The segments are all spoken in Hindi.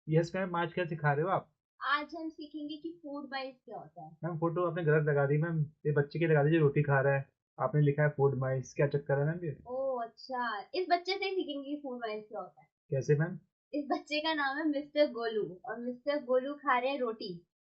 यस मैम, आज क्या सिखा रहे हो आप? आज हम सीखेंगे कि फूड माइल्स क्या होता है। मैम फोटो आपने गलत लगा दी मैम। ये बच्चे की लगा दी जो रोटी खा रहा है। आपने लिखा है फूड माइस, क्या चक्कर है मैम ये? ओह अच्छा, इस बच्चे से ही सीखेंगे कि फूड माइल्स क्या होता है। कैसे मैम? इस बच्चे का नाम है मिस्टर गोलू और मिस्टर गोलू खा रहे हैं रोटी।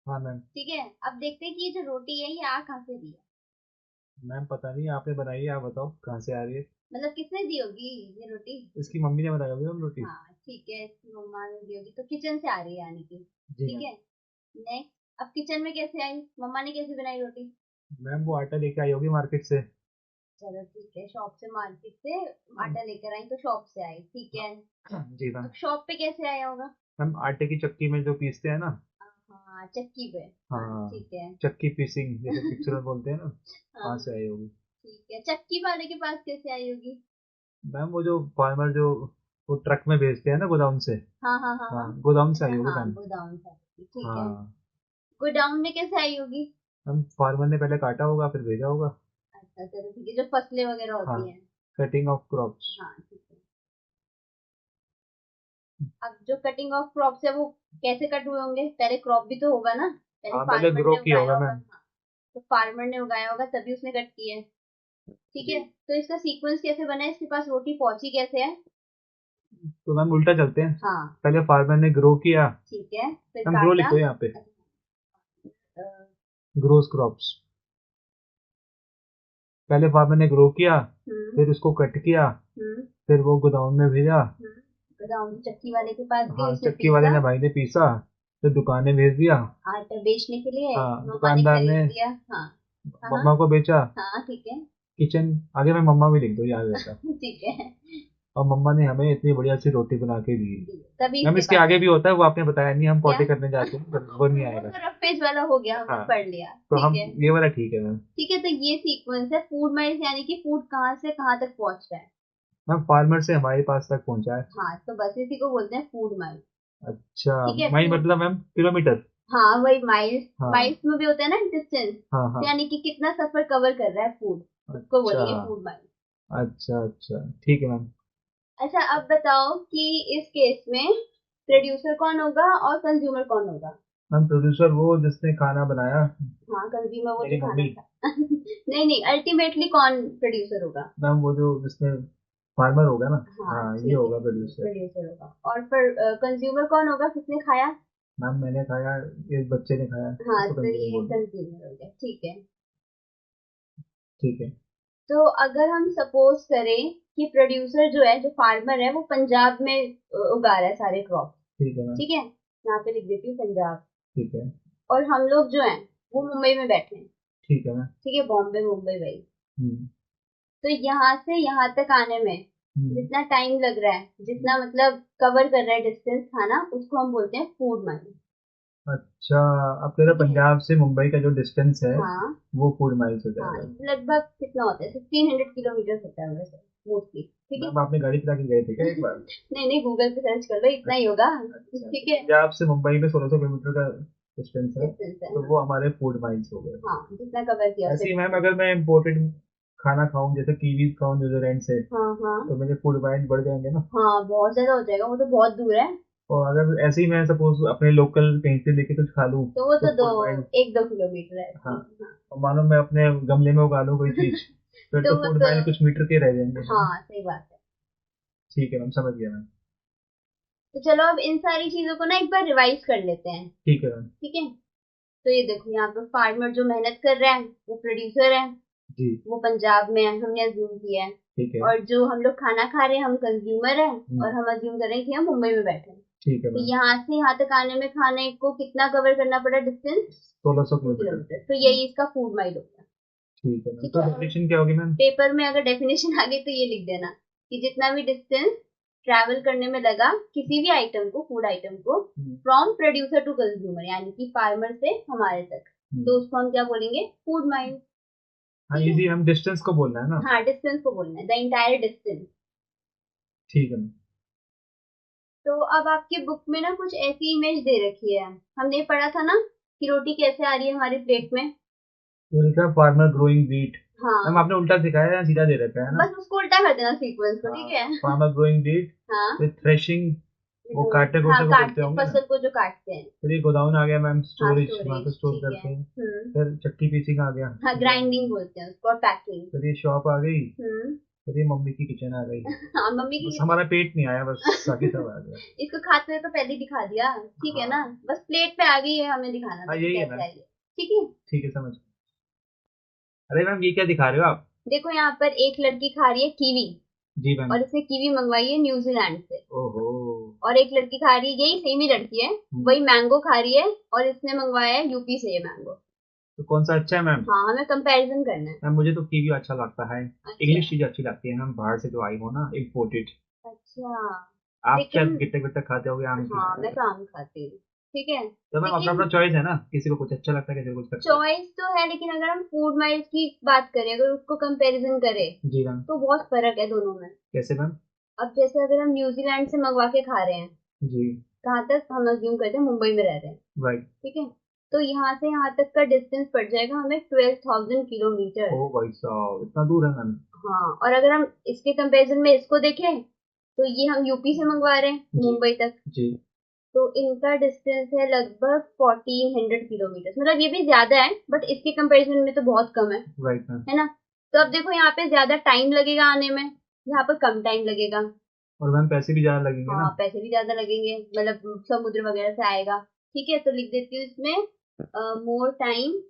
हाँ मैम। ठीक है, अब देखते हैं कि ये जो रोटी है ये आ कहाँ से दी है। मैम पता नहीं, आपने बनाई है, आप बताओ कहाँ से आ रही है। मतलब किसने दी होगी ये रोटी। इसकी मम्मी ने बनाई होगी मैम रोटी। हाँ ठीक है, इसकी मम्मा ने दी होगी तो किचन से आ रही है यानी कि। जी ठीक मैम। है, नेक्स्ट अब किचन में कैसे आई, मम्मा ने कैसे बनाई रोटी। मैम वो आटा लेके आई होगी मार्केट से। चलो ठीक है, शॉप से मार्केट से आटा लेकर आई तो शॉप से आई, ठीक है। जी मैम। अब शॉप पे कैसे आया होगा। मैम आटे की चक्की में जो पीसते हैं ना। हाँ चक्की पे। हाँ हाँ। ठीक है। चक्की पीसिंग जैसे पिक्चर में बोलते हैं ना। हाँ वहाँ से आई होगी। ठीक है, चक्की वाले के पास कैसे आई होगी। मैम वो जो फार्मर जो वो ट्रक में भेजते हैं ना गोदाम से। हाँ हाँ हाँ हाँ। हाँ, गोदाम से अच्छा आई होगी हाँ, मैम। गोडाउन से आई होगी, ठीक है। हाँ। गोडाउन में कैसे आई होगी। मैम फार्मर ने पहले काटा होगा फिर भेजा होगा। अच्छा चलो ठीक है, जो फसलें वगैरह हाँ। होती हैं। Cutting of crops. हाँ ठीक है। अब जो कटिंग ऑफ क्रॉप्स है वो कैसे कट हुए होंगे, पहले क्रॉप भी तो होगा ना, पहले हाँ पहले फार्मर ग्रो ने किया उगाया होगा होगा। मैम। हाँ, तो फार्मर ने उगाया होगा तभी उसने कट किया है। ठीक जी। है, तो इसका सीक्वेंस कैसे बना है, इसके पास रोटी पहुंची कैसे है। तो मैम उल्टा चलते हैं। हाँ पहले फार्मर ने ग्रो किया। ठीक है, फिर मैम ग्रो काटा। लिखो यहाँ पे। अ, ग्रोस क्रॉप्स। पहले फार्मर ने ग्रो किया। हम्म फिर उसको कट किया। हम्म फिर वो गोदाम में भेजा। गोदाम से चक्की वाले के पास गए, हाँ, उसने चक्की वाले पीसा ने भाई ने पीसा। फिर दुकानें भेज दिया। आटा बेचने के लिए। हाँ, मम्मा ने दुकानदार ने खरीद लिया। हाँ हाँ हाँ। मम्मा को बेचा। हाँ ठीक है। किचन। आगे मैं मम्मा भी लिख दो, याद रहता। ठीक है, और मम्मा ने हमें इतनी बढ़िया सी रोटी बना के दी। तभी मैम इसके इसके पास आगे है। भी होता है, वो आपने बताया नहीं, हम क्या, पॉटी करने जाते हैं पर वो नहीं वो आएगा। तो रफ पेज वाला हो गया, हमने हाँ। पढ़ लिया, तो ठीक हम है। ये वाला ठीक है मैम। ठीक है, तो ये सीक्वेंस है फूड माइल्स, यानी कि फूड कहाँ से कहाँ तक पहुंच रहा है। मैम फार्मर से हमारे पास तक पहुंचा है। हाँ तो बस इसी को बोलते हैं फूड माइल्स। अच्छा। ठीक है माई फूड। मतलब मैम किलोमीटर। हाँ वही माइल्स, हाँ माइल्स में भी होता है ना डिस्टेंस, हाँ हाँ। तो यानी कि कितना सफर कवर कर रहा है फूड, उसको अच्छा बोलेंगे फूड माइल्स। अच्छा अच्छा, ठीक है मैम। अच्छा अब बताओ कि इस केस में प्रोड्यूसर कौन होगा और कंज्यूमर कौन होगा। मैम प्रोड्यूसर वो जिसने खाना बनाया। हाँ कंज्यूमर वो जो मेरी खाना मम्मी। खा नहीं नहीं, अल्टीमेटली कौन प्रोड्यूसर होगा। मैम वो जो जिसने फार्मर होगा ना। हाँ हाँ, ये ठीक है, होगा प्रोड्यूसर। प्रोड्यूसर होगा। और फिर कंज्यूमर कौन होगा, किसने खाया। मैम मैंने खाया। एक बच्चे ने खाया, हाँ इसको तो कंज्यूमर ये बोल दो। कंज्यूमर हो गया, ठीक है। ठीक है। तो अगर हम सपोज करें कि प्रोड्यूसर जो है, जो फार्मर है, वो पंजाब में उगा रहा है सारे क्रॉप। ठीक है मैम। ठीक है, यहाँ पे लिख देती हूँ पंजाब। ठीक है। और हम लोग जो हैं वो मुंबई में बैठे हैं। ठीक है मैम। ठीक है, बॉम्बे मुंबई वही। हम्म। तो यहाँ से यहाँ तक आने में हम्म। जितना टाइम लग रहा है, जितना मतलब कवर कर रहा है डिस्टेंस खाना, उसको हम बोलते हैं फूड मनी। अच्छा। आप कह रहे हो ठीक है। पंजाब से मुंबई का जो डिस्टेंस है हाँ वो फूड माइल्स हो हाँ, जाएगा। लगभग कितना होता है, 1500 किलोमीटर होता है वैसे मोस्टली। ठीक है। मैम आपने गाड़ी चला के गए थे क्या एक बार? नहीं नहीं, गूगल पे सर्च कर लो, इतना ही होगा। अच्छा, तो ठीक है, पंजाब से मुंबई में 1600 किलोमीटर का डिस्टेंस है। डिस्टेंस है तो हाँ। वो हमारे फूड माइल्स हो गए। हाँ जितना कवर किया ऐसे उससे ही मैम डिस्टेंस। अगर मैं इम्पोर्टेड खाना खाऊं जैसे कीवीज खाऊं न्यूजीलैंड से। हाँ हाँ तो मेरे फूड माइल्स बढ़ जाएंगे ना। हाँ, बहुत ज्यादा हो जाएगा, वो तो बहुत दूर है। और अगर ऐसे ही मैं सपोज अपने लोकल कहीं से लेके कुछ खा लूं। तो वो तो तो दो, फूड माइल्स। 1-2 किलोमीटर है हाँ। ऐसे ही, हाँ। और मानो मैं अपने गमले में उगा लूं कोई चीज। फिर तो तो वो फूड तो, माइल कुछ मीटर के रह जाएंगे, है ना? हाँ सही बात है। ठीक है मैम, समझ गया मैम। तो चलो अब इन सारी चीजों को ना एक बार रिवाइज कर लेते हैं। ठीक है मैम। ठीक है, तो ये देखो यहाँ पे फार्मर जो मेहनत कर रहा है वो प्रोड्यूसर है, जी। वो पंजाब में है, हमने अज्यूम किया है। ठीक है। और जो हम लोग खाना खा रहे हैं हम कंज्यूमर हैं, और हम्म। हम अज्यूम कर रहे हैं कि हम मुंबई में बैठे हैं। ठीक है तो मैम। यहाँ से यहाँ तक आने में खाने को कितना कवर करना पड़ा डिस्टेंस, 1600 किलोमीटर। 2 किलोमीटर, तो यही इसका फूड माइल हो गया। ठीक है मैम, ठीक तो है, और डेफिनेशन क्या होगी मैम? पेपर में अगर डेफिनेशन आ गई तो ये लिख देना कि जितना भी डिस्टेंस ट्रैवल करने में लगा किसी भी आइटम को, फूड आइटम को, हम्म। फ्रॉम प्रोड्यूसर टू कंज्यूमर, यानी कि फार्मर से हमारे तक, हम्म। तो उसको हम क्या बोलेंगे, फूड माइल। हाँ, ठीक है, इजी, हम डिस्टेंस को बोलना है ना। हाँ डिस्टेंस को बोलना है, द इंटायर डिस्टेंस। ठीक है मैम। तो अब आपके बुक में ना कुछ ऐसी इमेज दे रखी है, हमने पढ़ा था ना कि रोटी कैसे आ रही है हमारी प्लेट में। तो लिखा है फार्मर ग्रोइंग व्हीट। मैम हाँ, आपने उल्टा सिखाया है या सीधा दे रखा है ना? बस उसको उल्टा कर देना सीक्वेंस को, हाँ। ठीक है। Farmer growing wheat. हाँ, फिर थ्रेशिंग। वो काटने को हाँ, को बोलते काटते होंगे ना। फसल को जो काटते हैं। फिर ये गोडाउन आ गया मैम, हाँ, स्टोरेज, वहाँ पे स्टोरेज स्टोर ठीक है। करते हैं। फिर चक्की पीसी का आ गया, हाँ, ग्राइंडिंग बोलते हैं उसको, और पैकिंग। फिर ये शॉप आ गई, हम्म। फिर ये मम्मी की किचन आ गई। हाँ, मम्मी बस की। हमारा पेट नहीं आया, बस बाकी सब आ गया। इसको खाते हुए तो पहले ही दिखा दिया, ठीक है ना। हाँ बस प्लेट पे आ गई है, हमें दिखाना हाँ, था कि यही है कैसे मैम। आई है। ठीक है। ठीक है, समझ। अरे मैम, ये क्या दिखा रहे हो आप? देखो यहाँ पर एक लड़की खा रही है कीवी, जी मैम। और इसने कीवी मंगवाई है न्यूजीलैंड से। ओहो। और एक लड़की खा रही है, यही सेम ही लड़की है, वही मैंगो खा रही है, और इसने मंगवाया है यूपी से ये मैंगो। तो कौन सा अच्छा है मैम? हाँ, हमें कंपैरिजन करना है। मैम मुझे तो कीवी अच्छा लगता है। अच्छा। इंग्लिश चीज अच्छी लगती है मैम, बाहर से जो आई हो ना, इम्पोर्टेड। अच्छा। आप लेकिन शायद गिट्टे गिट्टे खाते होगे आम की। हाँ, मैं तो आम खाती हूँ। ठीक है। तो मैम अपना लेकिन अपना चॉइस है ना, किसी को कुछ अच्छा लगता है, किसी को कुछ लगता है। चॉइस तो है, लेकिन अगर हम फूड माइल्स की बात करें, अगर उसको कंपैरिजन करें, जी मैम। तो बहुत फर्क है दोनों में। कैसे मैम? अब जैसे अगर हम न्यूजीलैंड से मंगवा के खा रहे हैं, जी। कहाँ तक हम अज्यूम करते हैं, मुंबई में रह रहे हैं, राइट। ठीक है, तो यहाँ से यहाँ तक का डिस्टेंस पड़ जाएगा हमें 12,000 किलोमीटर। ओ भाई साहब, इतना दूर है मैम। हाँ, और अगर हम इसके कंपैरिजन में इसको देखें, तो ये हम यूपी से मंगवा रहे हैं जी। मुंबई तक, जी। तो इनका डिस्टेंस है लगभग 1400 किलोमीटर, मतलब ये भी ज्यादा है, बट इसके कंपैरिजन में तो बहुत कम राइट मैम। है ना। तो अब देखो, यहाँ पे ज्यादा टाइम लगेगा आने में, यहाँ पर कम टाइम लगेगा। और मैम पैसे भी ज्यादा लगेंगे हाँ, ना। पैसे भी ज्यादा लगेंगे, मतलब समुद्र वगैरह से आएगा। ठीक है, तो लिख देती हूँ इसमें मोर टाइम।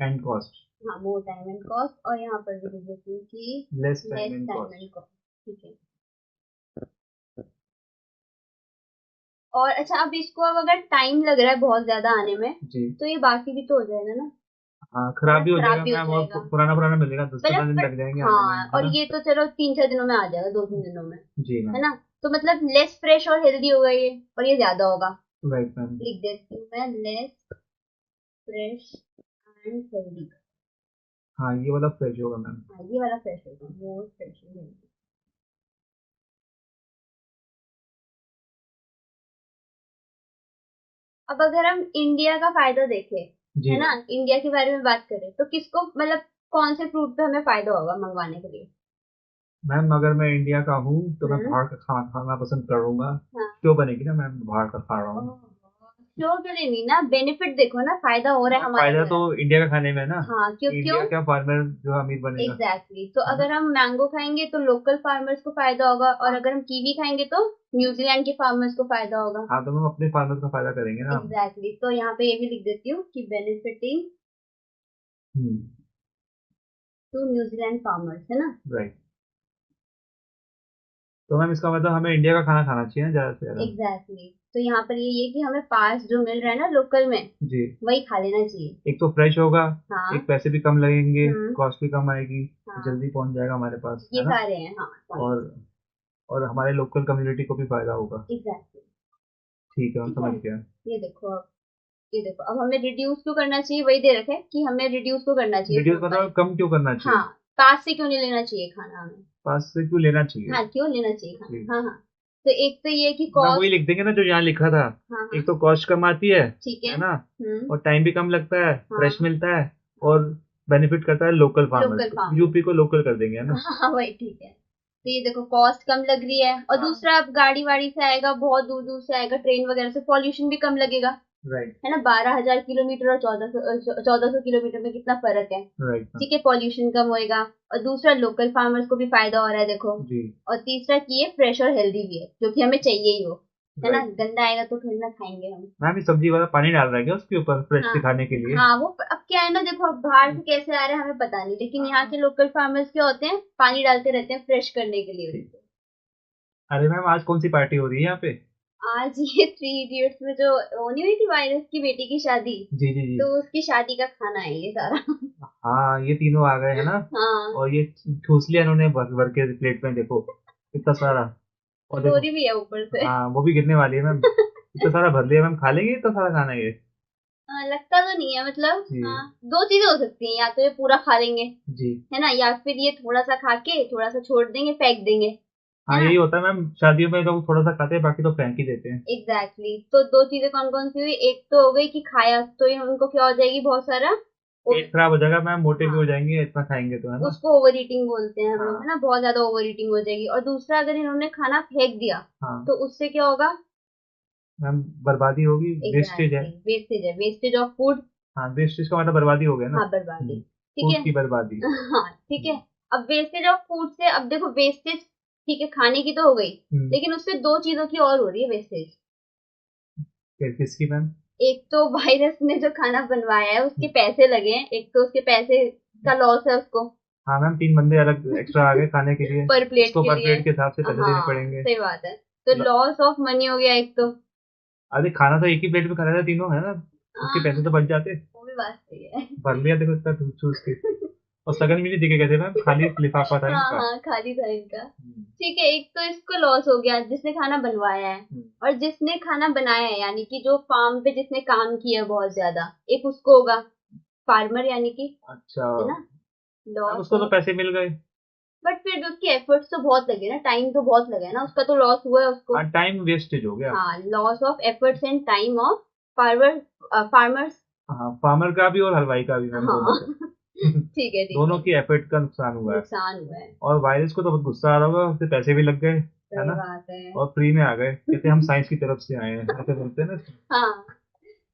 And cost. हाँ, मोर टाइम एंड कॉस्ट, और यहाँ पर भी लिख देती हूँ कि less less time and time cost. And cost. ठीक है। और अच्छा, अब इसको अब अगर टाइम लग रहा है बहुत ज्यादा आने में, जी। तो ये बासी भी तो हो जाएगा ना। हाँ, है खराब ना, भी हो खराब जाएगा भी हो मैम, और जाएगा। पुराना पुराना मिलेगा, 10-15 मतलब दिन लग जाएंगे आने में, हाँ, है और ना। ये तो चलो 3-4 दिनों में आ जाएगा, 2-3 दिनों में। जी है मैम। ना। तो मतलब लेस फ्रेश और हेल्दी होगा ये, और ये ज्यादा होगा। Right ma'am. लिख देती हूँ मैं, लेस फ्रेश एंड हेल्दी। हाँ, ये वाला फ्रेश होगा मैम। हाँ, ये वाला फ्रेश होगा, मोर फ्रेश एंड हेल्दी। अब अगर हम इंडिया का फायदा देखें, जी है ना, मैम। इंडिया के बारे में बात करें, तो किसको, मतलब कौन से फ्रूट पे हमें फायदा होगा मंगवाने के लिए। मैम अगर मैं इंडिया का हूँ तो मैं हम्म। बाहर का खाना खाना पसंद करूंगा। हाँ। क्यों बनेगी ना मैम, बाहर का खा रहा हूँ। क्यों के लिए नहीं ना, बेनिफिट देखो ना, फायदा हो रहा है मैम हमारे फायदा लिए। तो इंडिया का खाने में है ना। हाँ, क्यों क्यों। इंडिया क्या, फार्मर जो अमीर बनेगा। एग्जैक्टली तो है ना। अगर हम मैंगो खाएंगे तो लोकल फार्मर्स को फायदा होगा, और अगर हम कीवी खाएंगे तो न्यूजीलैंड के फार्मर्स को फायदा होगा। हाँ, तो मैम अपने फार्मर का फायदा करेंगे ना हम। एग्जैक्टली तो यहाँ पे ये भी लिख देती हूँ कि benefiting hmm. To New Zealand farmers, है ना। राइट। तो मैम इसका मतलब हमें इंडिया का खाना खाना चाहिए ना, ज्यादा से ज्यादा। एग्जैक्टली तो यहाँ पर ये कि हमें पास जो मिल रहा है ना लोकल में, जी। वही खा लेना चाहिए। एक तो फ्रेश होगा, हाँ। एक पैसे भी कम लगेंगे, हम्म। कॉस्ट भी कम आएगी, हाँ, जल्दी पहुंच जाएगा हमारे पास, ये है ना। सारे हैं हाँ पॉइंट। और और हमारे लोकल कम्युनिटी को भी फायदा होगा। एग्जैक्टली। ठीक है, हम ठीक है। समझ गया। ये देखो अब, ये देखो अब हमें रिड्यूस क्यों करना चाहिए, वही दे रखे कि हमें रिड्यूस क्यों करना चाहिए रिड्यूस फूड मतलब प्राइस। कम क्यों करना हाँ, चाहिए? पास से क्यों नहीं लेना चाहिए खाना हमें। पास से क्यों लेना चाहिए? हाँ, क्यों लेना चाहिए जी। खाना, हाँ हाँ। तो एक तो ये कि मैं वही कॉस्ट। लिख देंगे ना जो यहाँ लिखा था। हाँ हाँ। एक तो कॉस्ट कम आती ठीक है ना। हम्म। और टाइम भी कम लगता है, फ्रेश हाँ मिलता है। और बेनिफिट करता है लोकल फार्मर्स लोकल को, फार्मर। यूपी को लोकल कर देंगे, है ना। हाँ, वही ठीक है। तो ये देखो, कॉस्ट कम लग रही है, और हाँ। दूसरा अब गाड़ी वाड़ी से आएगा, बहुत दूर दूर से आएगा, ट्रेन वगैरह से, पॉल्यूशन भी कम लगेगा। राइट। है ना, 12,000 किलोमीटर और 1400 किलोमीटर में कितना फर्क है। राइट ठीक है, पॉल्यूशन कम होएगा, और दूसरा लोकल फार्मर्स को भी फायदा हो रहा है देखो। जी। और तीसरा कि ये फ्रेश और हेल्दी भी है, जो कि हमें चाहिए ही हो। है ना, राइट। गंदा आएगा तो फिर ना खाएंगे हम। मैम ये सब्जी वाला पानी डाल रहा है क्या उसके ऊपर, फ्रेश हाँ दिखाने के लिए? हाँ, वो अब क्या है ना, देखो अब बाहर से कैसे आ रहे हैं हमें पता नहीं, लेकिन यहाँ के लोकल फार्मर्स क्या होते हैं, पानी डालते रहते हैं फ्रेश करने के लिए ठीक। उनको। अरे मैम आज कौन सी पार्टी हो रही है यहाँ पे? आज ये 3 इडियट्स में जो वो नहीं हुई थी, वायरस की बेटी की शादी, जी जी जी। तो उसकी शादी का खाना है ये सारा। हाँ, ये तीनों आ गए हैं ना। हाँ, और ये ठूस लिया इन्होंने भर भर के प्लेट में, देखो इतना सारा। और देखो। कटोरी भी है ऊपर से। हाँ, वो भी गिरने वाली है मैम। इतना सारा भर लिया मैम, खा लेंगे इतना सारा खाना ये? हाँ, लगता तो नहीं है, मतलब जी। हाँ, दो चीजें हो सकती हैं, या तो ये पूरा खा लेंगे, जी। है ना, या फिर ये थोड़ा सा खा के थोड़ा सा छोड़ देंगे, फेंक देंगे। है हाँ, ना। यही होता है मैम, शादियों में लोग थोड़ा सा खाते हैं, बाकी तो फेंक ही देते हैं। एग्जैक्टली तो दो चीजें कौन कौन सी हुई, एक तो हो गई कि खाया तो ये उनको क्या हो जाएगी बहुत सारा पेट खराब हो जाएगा मैम, मोटे भी हाँ, हो जाएंगे इतना खाएंगे तो, है ना। उसको ओवर ईटिंग बोलते हैं हम लोग, हाँ है ना, बहुत ज्यादा ओवर ईटिंग हो जाएगी। और दूसरा, अगर इन्होंने खाना फेंक दिया हाँ तो उससे क्या होगा? मैम, बर्बादी होगी, वेस्टेज है। एग्जैक्टली, वेस्टेज है, वेस्टेज ऑफ फूड। हाँ, वेस्टेज का मतलब बर्बादी हो गया ना। हाँ, बर्बादी। ठीक फूड है। की बर्बादी। हाँ, ठीक है। हम्म, अब वेस्टेज ऑफ फूड से, अब देखो वेस्टेज, ठीक है, खाने की तो हो गई, हम्म, लेकिन उससे दो चीजों की और हो रही है वेस्टेज। फिर किसकी मैम? एक तो वायरस ने जो खाना बनवाया है उसके पैसे लगे हैं, एक तो उसके पैसे का लॉस है उसको। हाँ मैम, 3 बंदे अलग एक्स्ट्रा आ गए खाने के लिए। पर प्लेट उसको के पर लिए। प्लेट के हिसाब से पैसे देने हाँ, पड़ेंगे। सही बात है। तो ल- लॉस ऑफ मनी हो गया एक तो। अरे खाना तो एक ही प्लेट में खा रहे थे तीनों, है ना। उसके पैसे तो हाँ, बच जाते। वो भी बात सही है। भर लिया देखो इतना चूस के। और सगन भी नहीं दिखे कहते मैम, खाली लिफाफा था हाँ इनका। हाँ, खाली था इनका। हम्म, ठीक है, एक तो इसको लॉस हो गया जिसने खाना बनवाया है, हम्म, और जिसने खाना बनाया है यानी कि जो फार्म पे जिसने काम किया बहुत ज्यादा, एक उसको होगा, फार्मर यानी कि, अच्छा है ना, मैम, लॉस उसको तो ऑफ। पैसे मिल गए। बट फिर भी उसके एफर्ट्स तो बहुत लगे ना, टाइम तो बहुत लगा है ना, उसका तो लॉस हुआ है उसको। हाँ, टाइम वेस्टेज हो गया। हाँ, loss of efforts and time of farmer, farmers. हाँ, फार्मर का भी और हलवाई का भी मैम, दोनों हाँ। का। ठीक है, ठीक दोनों है। की एफर्ट का नुकसान हुआ है। नुकसान हुआ है। और वायरस को तो बहुत गुस्सा आ रहा होगा, उससे पैसे भी लग गए, है सही ना। बात है। और फ्री में आ गए, कहते हम साइंस की तरफ से आए हैं, ऐसे बोलते हैं ना। हाँ,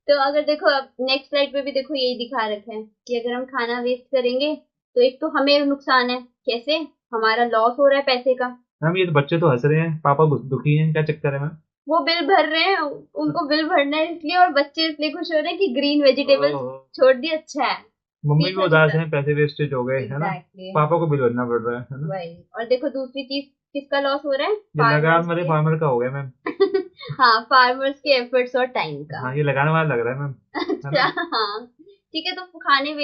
तो अगर देखो, अब नेक्स्ट स्लाइड पे भी देखो यही दिखा रखा है कि अगर हम खाना वेस्ट करेंगे तो एक तो हमें नुकसान है, कैसे? हमारा लॉस हो रहा है पैसे का। मैम ये तो बच्चे तो हंस रहे हैं, पापा दुखी हैं, क्या चक्कर है मैम? वो बिल भर रहे हैं, उनको बिल भरना है इसलिए, और बच्चे इसलिए खुश हो रहे हैं कि ग्रीन वेजिटेबल्स ओह, छोड़ दिए, अच्छा है। मम्मी भी तीसरा उदास चीज, हैं, पैसे वेस्टेज हो गए, है ना। एग्जैक्टली, पापा को बिल भरना पड़ रहा है ना। वही। और देखो दूसरी चीज, किसका लॉस हो रहा है? ये लगान फार्मर्स वाले के। फार्मर का हो गया मैम। हाँ, फार्मर्स के एफर्ट्स और टाइम का। हाँ, ये लगाने वाला लग रहा है मैम, है अच्छा, ना। हाँ। ठीक है, तो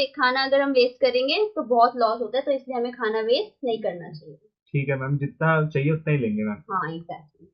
खाना अगर हम वेस्ट करेंगे तो बहुत लॉस होता है, तो इसलिए हमें खाना वेस्ट नहीं करना चाहिए। ठीक है मैम, जितना चाहिए उतना ही लेंगे मैम। हाँ, एग्जैक्टली।